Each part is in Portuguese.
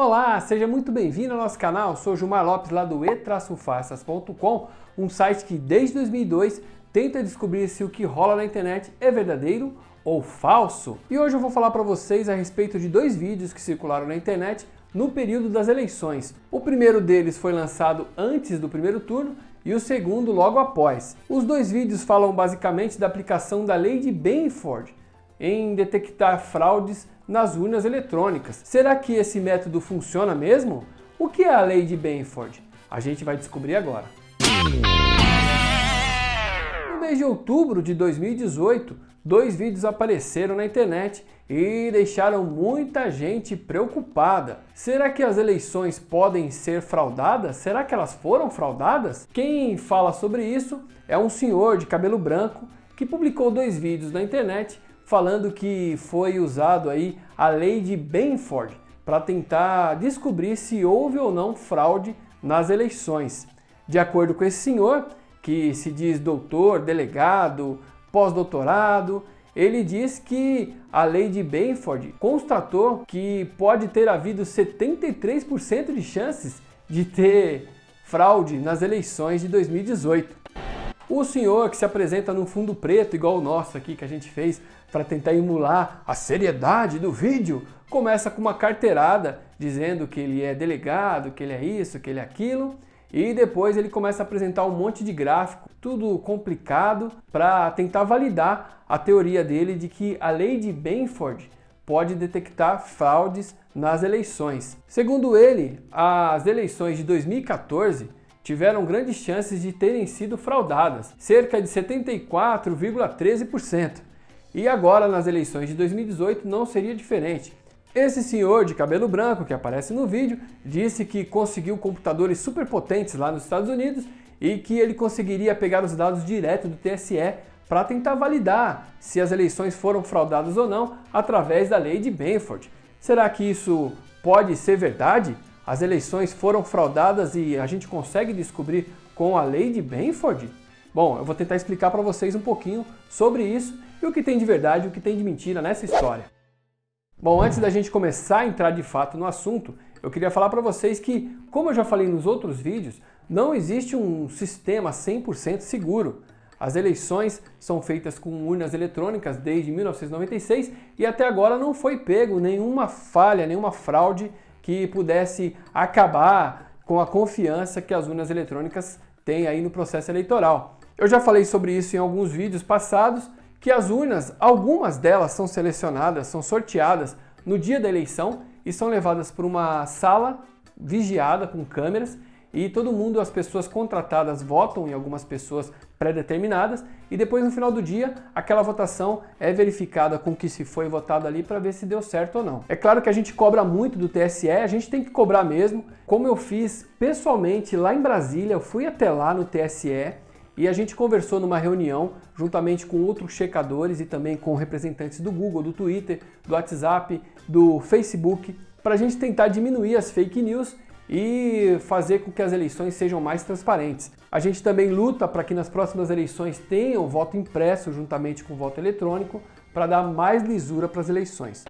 Olá, seja muito bem-vindo ao nosso canal. Sou Gilmar Lopes lá do e-farsas.com, um site que desde 2002 tenta descobrir se o que rola na internet é verdadeiro ou falso. E hoje eu vou falar para vocês a respeito de dois vídeos que circularam na internet no período das eleições. O primeiro deles foi lançado antes do primeiro turno e o segundo logo após. Os dois vídeos falam basicamente da aplicação da lei de Benford em detectar fraudes nas urnas eletrônicas. Será que esse método funciona mesmo? O que é a lei de Benford? A gente vai descobrir agora. No mês de outubro de 2018, dois vídeos apareceram na internet e deixaram muita gente preocupada. Será que as eleições podem ser fraudadas? Será que elas foram fraudadas? Quem fala sobre isso é um senhor de cabelo branco que publicou dois vídeos na internet falando que foi usado aí a lei de Benford para tentar descobrir se houve ou não fraude nas eleições. De acordo com esse senhor, que se diz doutor, delegado, pós-doutorado, ele diz que a lei de Benford constatou que pode ter havido 73% de chances de ter fraude nas eleições de 2018. O senhor que se apresenta num fundo preto, igual o nosso aqui que a gente fez para tentar emular a seriedade do vídeo, começa com uma carteirada dizendo que ele é delegado, que ele é isso, que ele é aquilo, e depois ele começa a apresentar um monte de gráfico, tudo complicado, para tentar validar a teoria dele de que a lei de Benford pode detectar fraudes nas eleições. Segundo ele, as eleições de 2014 tiveram grandes chances de terem sido fraudadas, cerca de 74,13%. E agora, nas eleições de 2018, não seria diferente. Esse senhor de cabelo branco que aparece no vídeo disse que conseguiu computadores superpotentes lá nos Estados Unidos e que ele conseguiria pegar os dados direto do TSE para tentar validar se as eleições foram fraudadas ou não através da lei de Benford. Será que isso pode ser verdade? As eleições foram fraudadas e a gente consegue descobrir com a lei de Benford? Bom, eu vou tentar explicar para vocês um pouquinho sobre isso e o que tem de verdade e o que tem de mentira nessa história. Bom, antes da gente começar a entrar de fato no assunto, eu queria falar para vocês que, como eu já falei nos outros vídeos, não existe um sistema 100% seguro. As eleições são feitas com urnas eletrônicas desde 1996 e até agora não foi pego nenhuma falha, nenhuma fraude que pudesse acabar com a confiança que as urnas eletrônicas têm aí no processo eleitoral. Eu já falei sobre isso em alguns vídeos passados, que as urnas, algumas delas são selecionadas, são sorteadas no dia da eleição e são levadas para uma sala vigiada com câmeras e todo mundo, as pessoas contratadas votam em algumas pessoas pré-determinadas e depois no final do dia aquela votação é verificada com o que se foi votado ali para ver se deu certo ou não. É claro que a gente cobra muito do TSE, a gente tem que cobrar mesmo, como eu fiz pessoalmente lá em Brasília, eu fui até lá no TSE e a gente conversou numa reunião juntamente com outros checadores e também com representantes do Google, do Twitter, do WhatsApp, do Facebook, para a gente tentar diminuir as fake news e fazer com que as eleições sejam mais transparentes. A gente também luta para que nas próximas eleições tenham voto impresso juntamente com voto eletrônico para dar mais lisura para as eleições.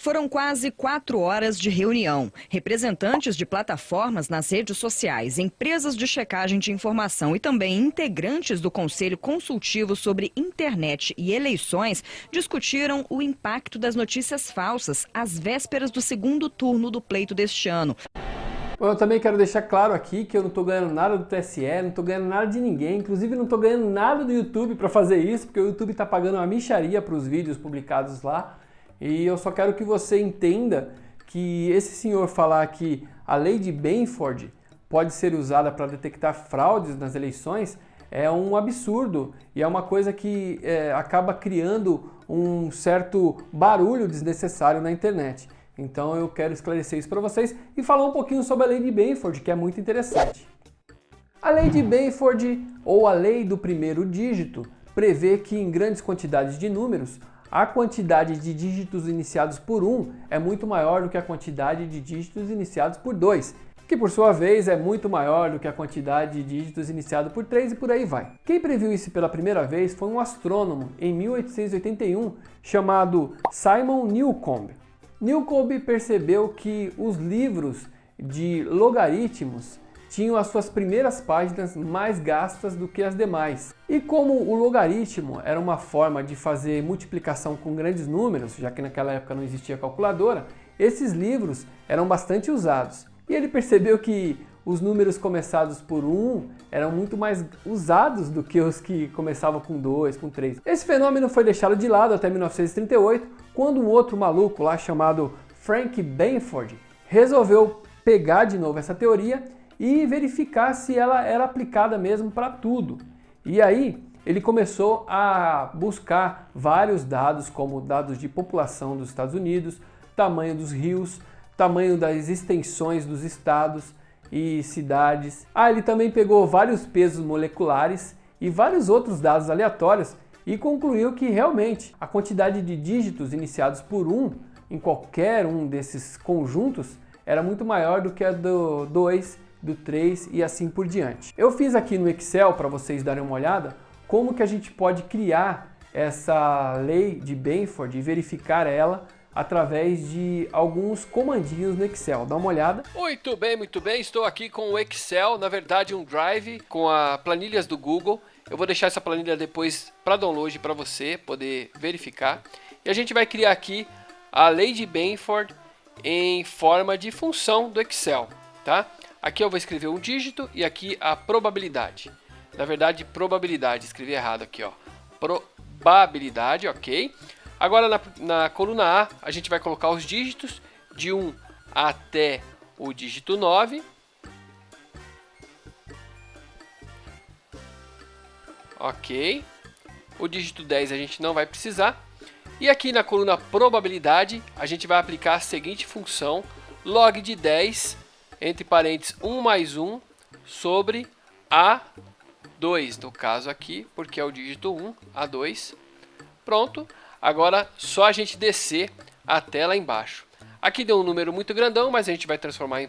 Foram quase 4 horas de reunião. Representantes de plataformas nas redes sociais, empresas de checagem de informação e também integrantes do Conselho Consultivo sobre Internet e Eleições discutiram o impacto das notícias falsas às vésperas do segundo turno do pleito deste ano. Eu também quero deixar claro aqui que eu não estou ganhando nada do TSE, não estou ganhando nada de ninguém, inclusive não estou ganhando nada do YouTube para fazer isso, porque o YouTube está pagando uma mixaria para os vídeos publicados lá. E eu só quero que você entenda que esse senhor falar que a lei de Benford pode ser usada para detectar fraudes nas eleições é um absurdo e é uma coisa que acaba criando um certo barulho desnecessário na internet. Então eu quero esclarecer isso para vocês e falar um pouquinho sobre a lei de Benford, que é muito interessante. A lei de Benford, ou a lei do primeiro dígito, prevê que em grandes quantidades de números, a quantidade de dígitos iniciados por 1 é muito maior do que a quantidade de dígitos iniciados por 2, que por sua vez é muito maior do que a quantidade de dígitos iniciado por 3 e por aí vai. Quem previu isso pela primeira vez foi um astrônomo em 1881 chamado Simon Newcomb. Newcomb percebeu que os livros de logaritmos tinham as suas primeiras páginas mais gastas do que as demais. E como o logaritmo era uma forma de fazer multiplicação com grandes números, já que naquela época não existia calculadora, esses livros eram bastante usados. E ele percebeu que os números começados por 1 eram muito mais usados do que os que começavam com 2, com 3. Esse fenômeno foi deixado de lado até 1938, quando um outro maluco lá chamado Frank Bainford resolveu pegar de novo essa teoria e verificar se ela era aplicada mesmo para tudo. E aí ele começou a buscar vários dados, como dados de população dos Estados Unidos, tamanho dos rios, tamanho das extensões dos estados e cidades. Ele também pegou vários pesos moleculares e vários outros dados aleatórios e concluiu que realmente a quantidade de dígitos iniciados por 1 em qualquer um desses conjuntos era muito maior do que a do 2, do 3 e assim por diante. Eu fiz aqui no Excel, para vocês darem uma olhada, como que a gente pode criar essa lei de Bainford e verificar ela através de alguns comandinhos no Excel. Dá uma olhada. Muito bem. Estou aqui com o Excel, na verdade um Drive com as planilhas do Google. Eu vou deixar essa planilha depois para download para você poder verificar. E a gente vai criar aqui a lei de Bainford em forma de função do Excel, tá? Aqui eu vou escrever um dígito e aqui a probabilidade. Na verdade, probabilidade, escrevi errado aqui, ó. Probabilidade, ok. Agora na coluna A, a gente vai colocar os dígitos de 1 até o dígito 9. Ok. O dígito 10 a gente não vai precisar. E aqui na coluna probabilidade, a gente vai aplicar a seguinte função: log de 10, entre parênteses 1 mais 1, sobre A2, no caso aqui, porque é o dígito 1, A2. Pronto. Agora só a gente descer até lá embaixo. Aqui deu um número muito grandão, mas a gente vai transformar em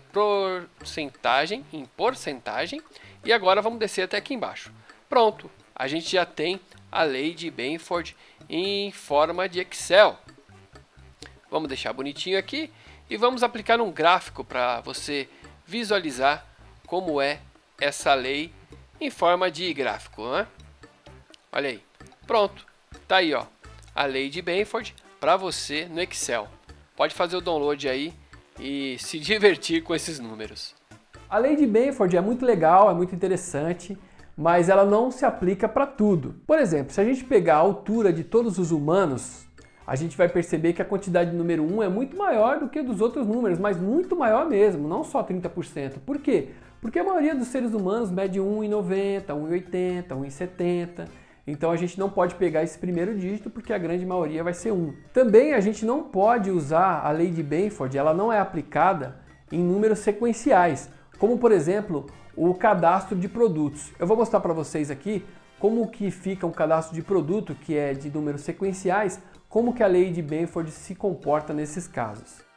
porcentagem. E agora vamos descer até aqui embaixo. Pronto, a gente já tem a lei de Bainford em forma de Excel. Vamos deixar bonitinho aqui e vamos aplicar um gráfico para você visualizar como é essa lei em forma de gráfico, né? Olha aí, pronto, tá aí, ó, a lei de Bainford para você no Excel. Pode fazer o download aí e se divertir com esses números. A lei de Bainford é muito legal, é muito interessante, mas ela não se aplica para tudo. Por exemplo, se a gente pegar a altura de todos os humanos, a gente vai perceber que a quantidade de número 1 é muito maior do que dos outros números, mas muito maior mesmo, não só 30%. Por quê? Porque a maioria dos seres humanos mede 1,90, 1,80, 1,70. Então a gente não pode pegar esse primeiro dígito porque a grande maioria vai ser 1. Também a gente não pode usar a lei de Bainford, ela não é aplicada em números sequenciais, como por exemplo o cadastro de produtos. Eu vou mostrar para vocês aqui como que fica um cadastro de produto que é de números sequenciais, como que a lei de Bainford se comporta nesses casos.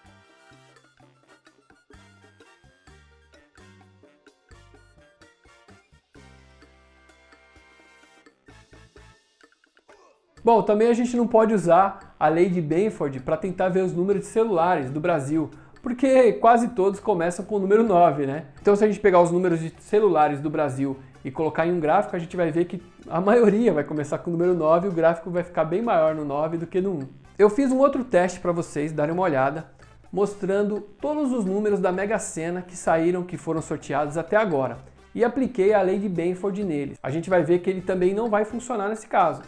Bom, também a gente não pode usar a lei de Bainford para tentar ver os números de celulares do Brasil, porque quase todos começam com o número 9, né? Então se a gente pegar os números de celulares do Brasil e colocar em um gráfico, a gente vai ver que a maioria vai começar com o número 9 e o gráfico vai ficar bem maior no 9 do que no 1. Eu fiz um outro teste para vocês darem uma olhada, mostrando todos os números da Mega Sena que saíram, que foram sorteados até agora, e apliquei a lei de Bainford neles. A gente vai ver que ele também não vai funcionar nesse caso.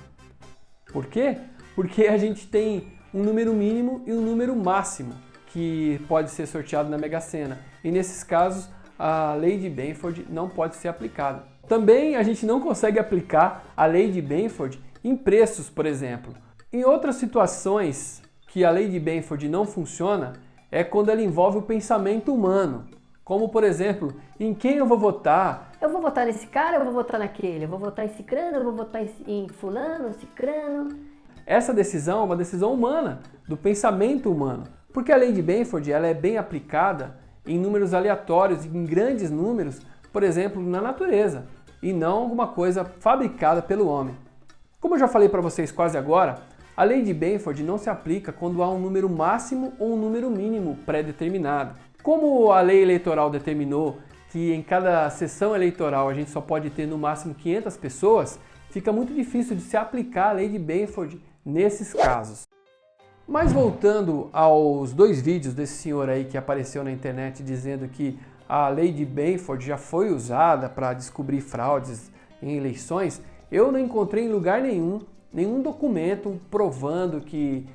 Por quê? Porque a gente tem um número mínimo e um número máximo que pode ser sorteado na Mega Sena. E nesses casos, a lei de Bainford não pode ser aplicada. Também a gente não consegue aplicar a lei de Bainford em preços, por exemplo. Em outras situações que a lei de Bainford não funciona, é quando ela envolve o pensamento humano. Como, por exemplo, em quem eu vou votar? Eu vou votar nesse cara, eu vou votar naquele. Eu vou votar em cicrano, eu vou votar em fulano, cicrano. Essa decisão é uma decisão humana, do pensamento humano. Porque a lei de Bainford ela é bem aplicada em números aleatórios, em grandes números, por exemplo, na natureza, e não alguma coisa fabricada pelo homem. Como eu já falei para vocês quase agora, A lei de Benford não se aplica quando há um número máximo ou um número mínimo pré-determinado. Como a lei eleitoral determinou que em cada sessão eleitoral a gente só pode ter no máximo 500 pessoas, fica muito difícil de se aplicar a lei de Benford nesses casos. Mas voltando aos dois vídeos desse senhor aí que apareceu na internet dizendo que a lei de Benford já foi usada para descobrir fraudes em eleições, eu não encontrei em lugar nenhum documento provando que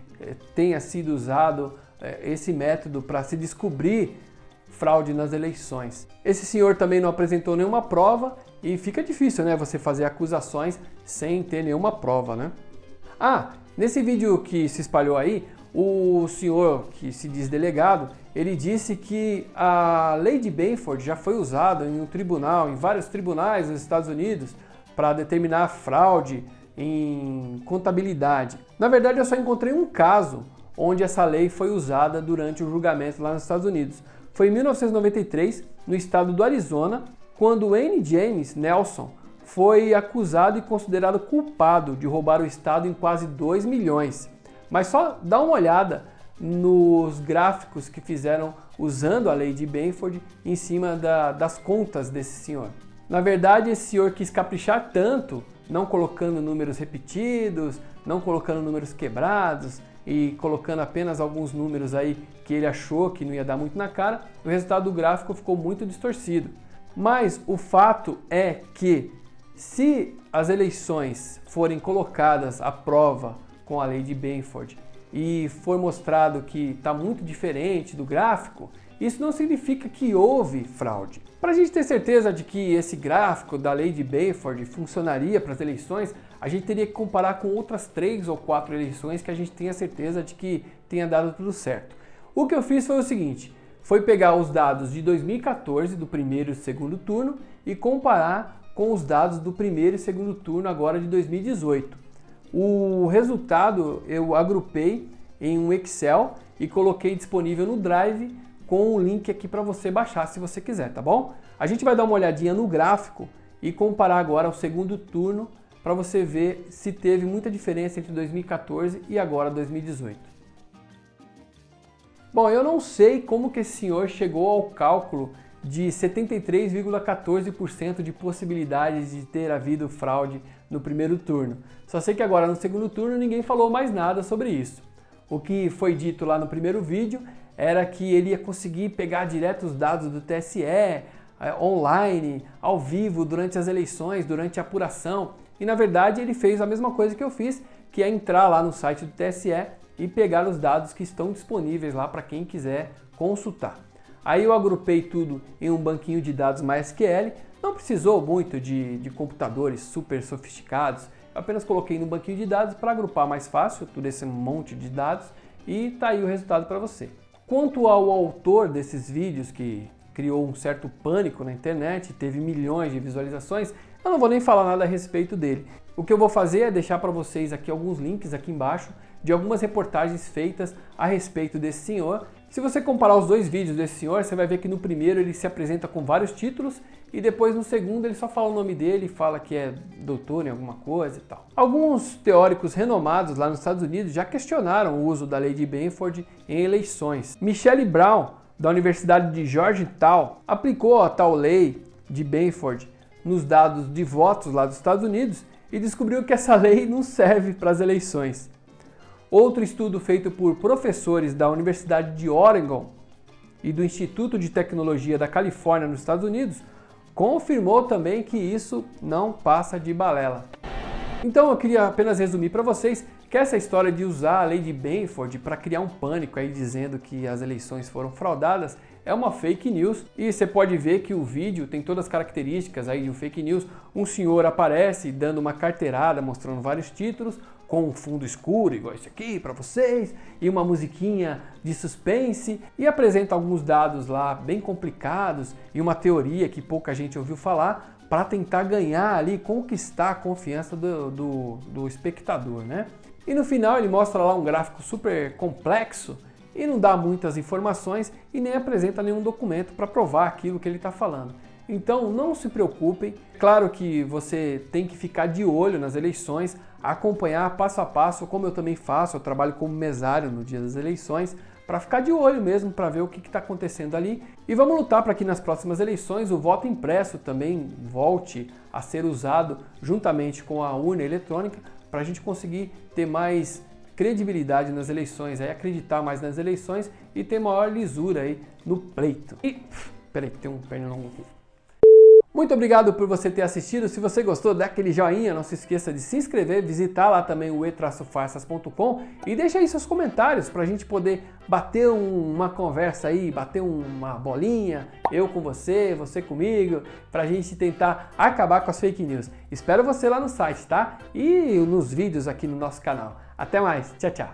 tenha sido usado esse método para se descobrir fraude nas eleições. Esse senhor também não apresentou nenhuma prova e fica difícil, né, você fazer acusações sem ter nenhuma prova, né? Nesse vídeo que se espalhou aí, o senhor que se diz delegado, ele disse que a lei de Benford já foi usada em um tribunal, em vários tribunais nos Estados Unidos, para determinar fraude em contabilidade. Na verdade, eu só encontrei um caso onde essa lei foi usada durante o julgamento lá nos Estados Unidos. Foi em 1993, no estado do Arizona, quando N. James Nelson foi acusado e considerado culpado de roubar o estado em quase 2 milhões. Mas só dá uma olhada nos gráficos que fizeram usando a lei de Benford em cima das contas desse senhor. Na verdade, esse senhor quis caprichar tanto, não colocando números repetidos, não colocando números quebrados e colocando apenas alguns números aí que ele achou que não ia dar muito na cara, o resultado do gráfico ficou muito distorcido. Mas o fato é que se as eleições forem colocadas à prova com a lei de Benford e for mostrado que está muito diferente do gráfico, isso não significa que houve fraude. Para a gente ter certeza de que esse gráfico da lei de Benford funcionaria para as eleições, a gente teria que comparar com outras 3 ou 4 eleições que a gente tenha certeza de que tenha dado tudo certo. O que eu fiz foi o seguinte, foi pegar os dados de 2014, do primeiro e segundo turno, e comparar com os dados do primeiro e segundo turno agora de 2018. O resultado eu agrupei em um Excel e coloquei disponível no Drive com o link aqui para você baixar se você quiser, tá bom? A gente vai dar uma olhadinha no gráfico e comparar agora o segundo turno para você ver se teve muita diferença entre 2014 e agora 2018. Bom, eu não sei como que esse senhor chegou ao cálculo de 73,14% de possibilidades de ter havido fraude no primeiro turno. Só sei que agora no segundo turno ninguém falou mais nada sobre isso. O que foi dito lá no primeiro vídeo era que ele ia conseguir pegar direto os dados do TSE, online, ao vivo, durante as eleições, durante a apuração. E na verdade ele fez a mesma coisa que eu fiz, que é entrar lá no site do TSE e pegar os dados que estão disponíveis lá para quem quiser consultar. Aí eu agrupei tudo em um banquinho de dados MySQL, não precisou muito de computadores super sofisticados, eu apenas coloquei no banquinho de dados para agrupar mais fácil todo esse monte de dados e tá aí o resultado para você. Quanto ao autor desses vídeos que criou um certo pânico na internet, teve milhões de visualizações, eu não vou nem falar nada a respeito dele. O que eu vou fazer é deixar para vocês aqui alguns links aqui embaixo de algumas reportagens feitas a respeito desse senhor. Se você comparar os dois vídeos desse senhor, você vai ver que no primeiro ele se apresenta com vários títulos e depois no segundo ele só fala o nome dele e fala que é doutor em alguma coisa e tal. Alguns teóricos renomados lá nos Estados Unidos já questionaram o uso da lei de Benford em eleições. Michelle Brown, da Universidade de Georgetown, aplicou a tal lei de Benford nos dados de votos lá dos Estados Unidos e descobriu que essa lei não serve para as eleições. Outro estudo feito por professores da Universidade de Oregon e do Instituto de Tecnologia da Califórnia nos Estados Unidos confirmou também que isso não passa de balela. Então eu queria apenas resumir para vocês que essa história de usar a lei de Benford para criar um pânico aí dizendo que as eleições foram fraudadas é uma fake news e você pode ver que o vídeo tem todas as características aí de um fake news. Um senhor aparece dando uma carteirada mostrando vários títulos com um fundo escuro igual esse aqui para vocês e uma musiquinha de suspense e apresenta alguns dados lá bem complicados e uma teoria que pouca gente ouviu falar para tentar ganhar ali, conquistar a confiança do espectador, né? E no final ele mostra lá um gráfico super complexo e não dá muitas informações e nem apresenta nenhum documento para provar aquilo que ele está falando. Então não se preocupem, claro que você tem que ficar de olho nas eleições, acompanhar passo a passo, como eu também faço, eu trabalho como mesário no dia das eleições, para ficar de olho mesmo, para ver o que está acontecendo ali. E vamos lutar para que nas próximas eleições o voto impresso também volte a ser usado juntamente com a urna eletrônica, para a gente conseguir ter mais credibilidade nas eleições, aí acreditar mais nas eleições e ter maior lisura aí no pleito. E, peraí, tem um pernilongo aqui. Muito obrigado por você ter assistido. Se você gostou, dá aquele joinha, não se esqueça de se inscrever, visitar lá também o e-farsas.com e deixa aí seus comentários para a gente poder bater uma conversa aí, bater uma bolinha, eu com você, você comigo, para a gente tentar acabar com as fake news. Espero você lá no site, tá? E nos vídeos aqui no nosso canal. Até mais, tchau, tchau!